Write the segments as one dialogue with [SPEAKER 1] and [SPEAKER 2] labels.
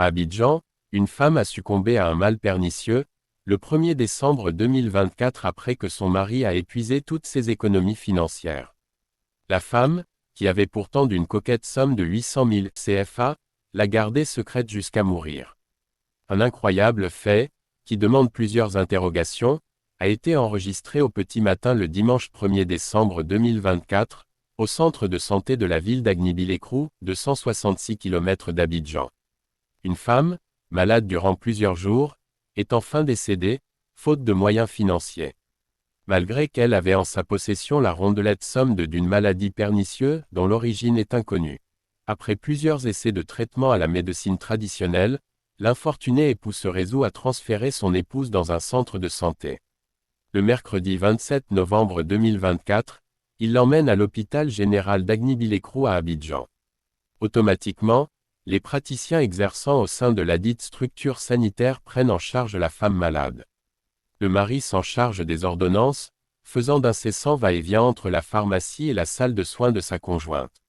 [SPEAKER 1] À Abidjan, une femme a succombé à un mal pernicieux, le 1er décembre 2024 après que son mari a épuisé toutes ses économies financières. La femme, qui avait pourtant d'une coquette somme de 800 000 CFA, l'a gardée secrète jusqu'à mourir. Un incroyable fait, qui demande plusieurs interrogations, a été enregistré au petit matin le dimanche 1er décembre 2024, au centre de santé de la ville d'Agnibi-Lékrou, de 166 km d'Abidjan. Une femme, malade durant plusieurs jours, est enfin décédée, faute de moyens financiers. Malgré qu'elle avait en sa possession la rondelette somme d'une maladie pernicieuse dont l'origine est inconnue. Après plusieurs essais de traitement à la médecine traditionnelle, l'infortuné époux se résout à transférer son épouse dans un centre de santé. Le mercredi 27 novembre 2024, il l'emmène à l'hôpital général d'Agnibi-Lékrou à Abidjan. Automatiquement, les praticiens exerçant au sein de ladite structure sanitaire prennent en charge la femme malade. Le mari s'en charge des ordonnances, faisant d'incessants va-et-vient entre la pharmacie et la salle de soins de sa conjointe.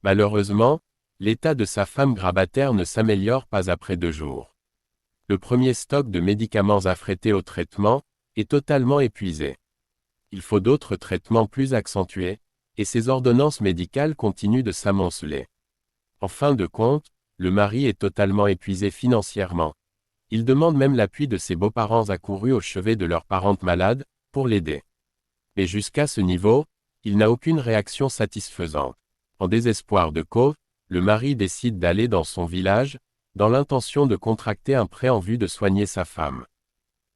[SPEAKER 1] Malheureusement, l'état de sa femme grabataire ne s'améliore pas après 2 jours. Le premier stock de médicaments affrétés au traitement est totalement épuisé. Il faut d'autres traitements plus accentués, et ces ordonnances médicales continuent de s'amonceler. En fin de compte, le mari est totalement épuisé financièrement. Il demande même l'appui de ses beaux-parents accourus au chevet de leur parente malade, pour l'aider. Mais jusqu'à ce niveau, il n'a aucune réaction satisfaisante. En désespoir de cause, le mari décide d'aller dans son village, dans l'intention de contracter un prêt en vue de soigner sa femme.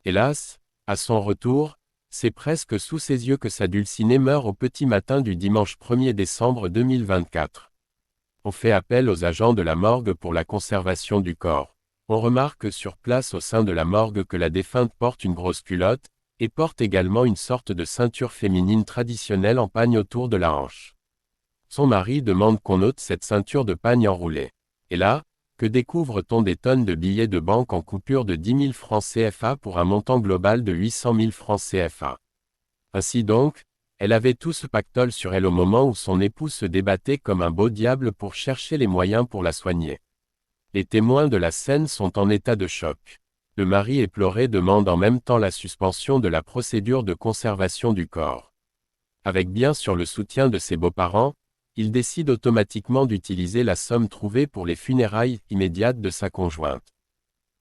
[SPEAKER 1] Hélas, à son retour, c'est presque sous ses yeux que sa dulcinée meurt au petit matin du dimanche 1er décembre 2024. On fait appel aux agents de la morgue pour la conservation du corps. On remarque sur place au sein de la morgue que la défunte porte une grosse culotte, et porte également une sorte de ceinture féminine traditionnelle en pagne autour de la hanche. Son mari demande qu'on ôte cette ceinture de pagne enroulée. Et là, que découvre-t-on des tonnes de billets de banque en coupure de 10 000 francs CFA pour un montant global de 800 000 francs CFA. Ainsi donc, elle avait tout ce pactole sur elle au moment où son époux se débattait comme un beau diable pour chercher les moyens pour la soigner. Les témoins de la scène sont en état de choc. Le mari éploré demande en même temps la suspension de la procédure de conservation du corps. Avec bien sûr le soutien de ses beaux-parents, il décide automatiquement d'utiliser la somme trouvée pour les funérailles immédiates de sa conjointe.